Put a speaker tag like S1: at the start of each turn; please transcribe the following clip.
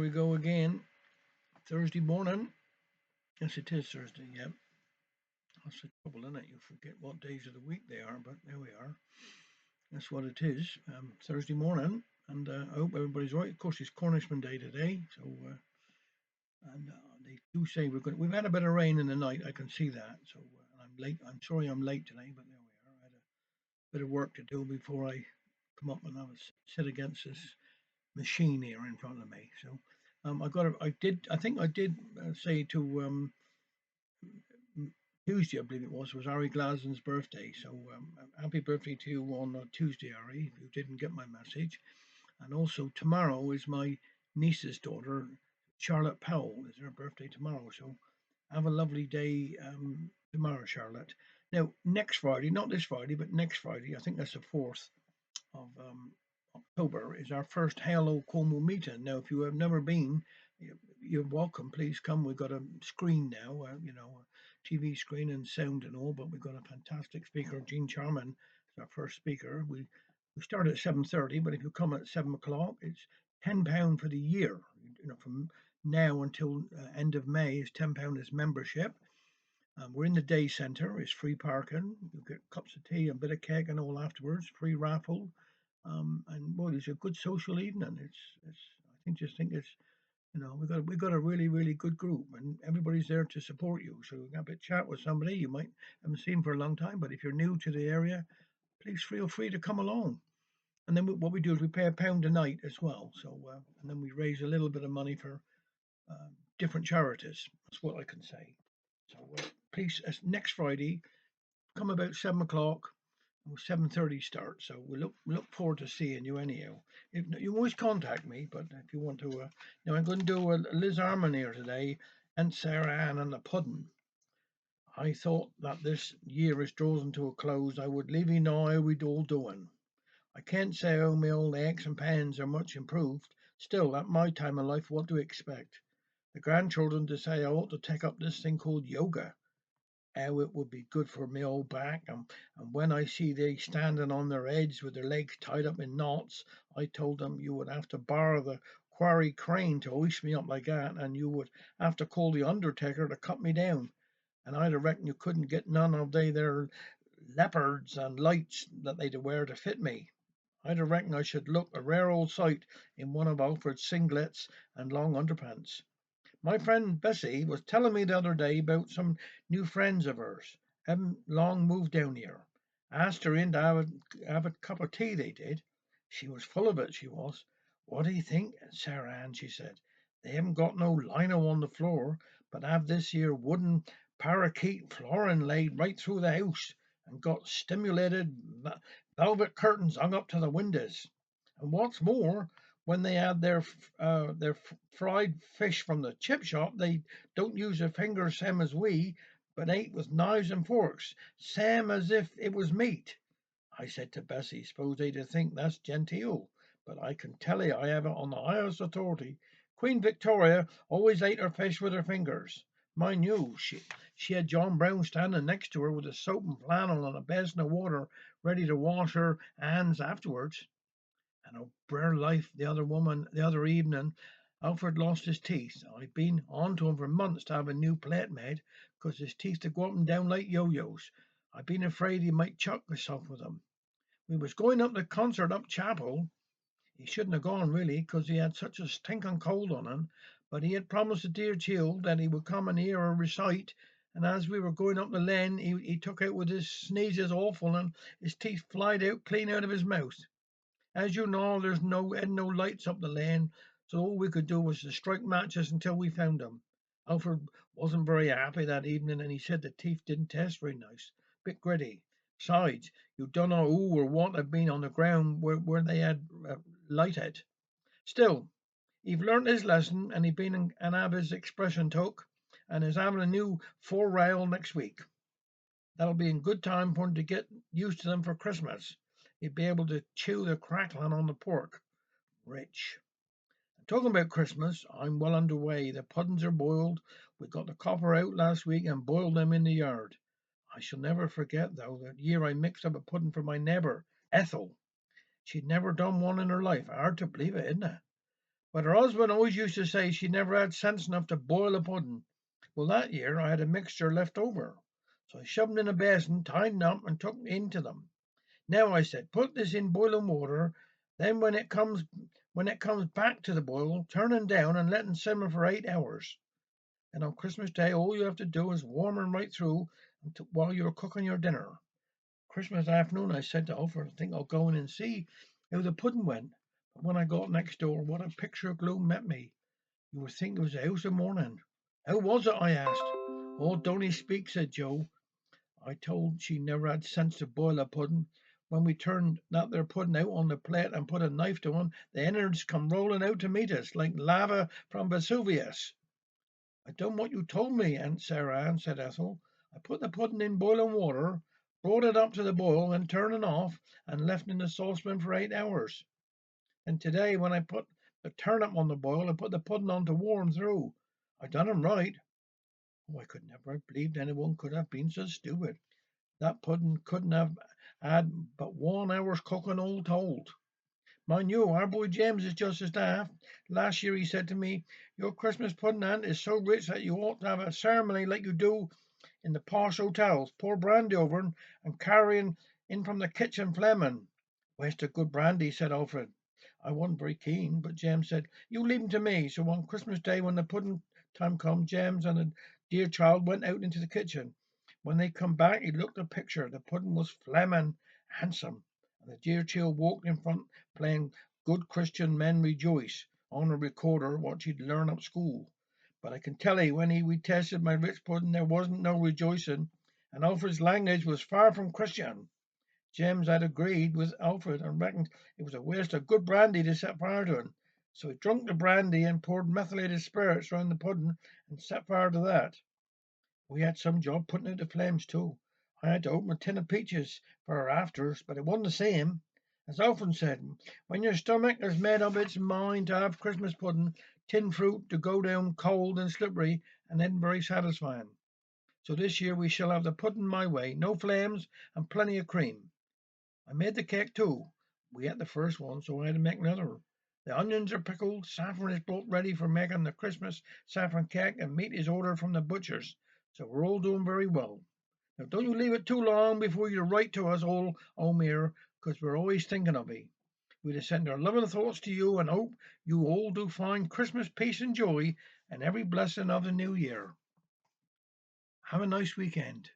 S1: we go again. Thursday morning. Yes, it is Thursday. Yep. That's the trouble, isn't it? You forget what days of the week they are, but there we are. That's what it is. Thursday morning, and I hope everybody's right. Of course, it's Cornishman Day today, so they do say we've had a bit of rain in the night. I can see that. So I'm late. I'm sorry I'm late today, but there we are. I had a bit of work to do before I come up and have a sit against this machine here in front of me. So I think I did say to Tuesday, I believe it was Ari Glasden's birthday. So happy birthday to you on Tuesday, Ari, if you didn't get my message. And also tomorrow is my niece's daughter, Charlotte Powell, is her birthday tomorrow. So have a lovely day tomorrow, Charlotte. Now, next Friday, not this Friday, but next Friday, I think that's the 4th of October, is our first Hello Como meeting. Now, if you have never been, you're welcome. Please come. We've got a screen now, a TV screen and sound and all, but we've got a fantastic speaker. Jean Charman is our first speaker. We start at 7:30, but if you come at 7 o'clock, it's £10 for the year. From now until end of May is £10 as membership. We're in the day centre. It's free parking. You get cups of tea, a bit of cake, and all afterwards. Free raffle, and well, it's a good social evening. It's. I think it's. We've got a really good group, and everybody's there to support you. So you have a chat with somebody you might haven't seen for a long time, but if you're new to the area, please feel free to come along. And then what we do is we pay £1 a night as well. So and then we raise a little bit of money for different charities. That's what I can say. So please, next Friday, come about 7 o'clock. 7:30 start, so we look forward to seeing you anyhow. If you always contact me, but if you want to, now I'm going to do a Liz Armon here today, and Sarah Ann and the Puddin. I thought that this year is drawing to a close. I would leave you know how we'd all doing. I can't say how my old aches and pains are much improved. Still, at my time of life, what do you expect? The grandchildren to say I ought to take up this thing called yoga, how it would be good for me old back. And when I see they standing on their heads with their legs tied up in knots, I told them you would have to borrow the quarry crane to hoist me up like that, and you would have to call the undertaker to cut me down. And I'd reckon you couldn't get none of they their leopards and lights that they'd wear to fit me. I'd reckon I should look a rare old sight in one of Alfred's singlets and long underpants. My friend Bessie was telling me the other day about some new friends of hers. Haven't long moved down here. Asked her in to have a cup of tea, they did. She was full of it, she was. What do you think, Sarah Ann, she said. They haven't got no lino on the floor, but have this here wooden parakeet flooring laid right through the house, and got stimulated velvet curtains hung up to the windows. And what's more, when they had their fried fish from the chip shop, they don't use their fingers same as we, but ate with knives and forks, same as if it was meat. I said to Bessie, suppose they'd think that's genteel, but I can tell you I have it on the highest authority. Queen Victoria always ate her fish with her fingers. Mind you, she had John Brown standing next to her with a soap and flannel and a basin of water ready to wash her hands afterwards. And oh, brer life, the other evening, Alfred lost his teeth. I've been on to him for months to have a new plate made, 'cause his teeth to go up and down like yo-yos. I've been afraid he might chuck himself with them. We was going up the concert up chapel. He shouldn't have gone really, 'cause he had such a stinking cold on him. But he had promised the dear child that he would come and hear her recite. And as we were going up the lane, he took out with his sneezes awful, and his teeth flied out clean out of his mouth. As you know, there's no lights up the lane, so all we could do was to strike matches until we found them. Alfred wasn't very happy that evening, and he said the teeth didn't taste very nice, bit gritty. Besides, you don't know who or what had been on the ground where they had lighted. Still, he've learnt his lesson, and he been and have his expression took, and is having a new four rail next week. That'll be in good time for him to get used to them for Christmas. He'd be able to chew the crackling on the pork. Rich. Talking about Christmas, I'm well under way. The puddings are boiled. We got the copper out last week and boiled them in the yard. I shall never forget, though, that year I mixed up a pudding for my neighbour, Ethel. She'd never done one in her life. Hard to believe it, isn't it? But her husband always used to say she never had sense enough to boil a pudding. Well, that year I had a mixture left over, so I shoved 'em in a basin, tied 'em up, and took 'em into them. Now I said, put this in boiling water, then when it comes back to the boil, turn 'em down and let 'em simmer for 8 hours. And on Christmas Day, all you have to do is warm 'em right through while you're cooking your dinner. Christmas afternoon, I said to Alfred, I think I'll go in and see how the pudding went. But when I got next door, what a picture of gloom met me. You would think it was a house of mourning. How was it? I asked. Oh, don't he speak, said Joe. I told she never had sense to boil a pudding. When we turned that there pudding out on the plate and put a knife to him, the innards come rolling out to meet us like lava from Vesuvius. I done what you told me, Aunt Sarah Ann, said Ethel. I put the pudding in boiling water, brought it up to the boil, and turned it off, and left it in the saucepan for 8 hours. And today, when I put the turnip on the boil, I put the pudding on to warm through. I done 'em right. Oh, I could never have believed anyone could have been so stupid. That pudding couldn't have had but 1 hour's cooking all told. Mind you, our boy James is just as daft. Last year he said to me, your Christmas pudding, Aunt, is so rich that you ought to have a ceremony like you do in the posh hotels. Pour brandy over 'em and carrying in from the kitchen fleming. Where's the good brandy? Said Alfred. I wasn't very keen, but James said, you leave 'em to me. So on Christmas Day, when the pudding time come, James and the dear child went out into the kitchen. When they come back, he looked a picture. The pudding was fleming handsome, and the dear child walked in front playing Good Christian Men Rejoice on a recorder what she'd learned at school. But I can tell 'ee, when we tasted my rich pudding, there wasn't no rejoicing, and Alfred's language was far from Christian. James had agreed with Alfred and reckoned it was a waste of good brandy to set fire to it. So he drunk the brandy and poured methylated spirits round the pudding and set fire to that. We had some job putting out the flames too. I had to open a tin of peaches for her afters, but it wasn't the same. As Alfred said, when your stomach has made up its mind to have Christmas pudding, tin fruit to go down cold and slippery and then very satisfying. So this year we shall have the pudding my way, no flames and plenty of cream. I made the cake too. We ate the first one, so I had to make another. The onions are pickled, saffron is bought ready for making the Christmas saffron cake, and meat is ordered from the butcher's. So we're all doing very well. Now don't you leave it too long before you write to us all, O'Meara, 'cause we're always thinking of 'ee. We'd send our loving thoughts to you and hope you all do find Christmas peace and joy and every blessing of the new year. Have a nice weekend.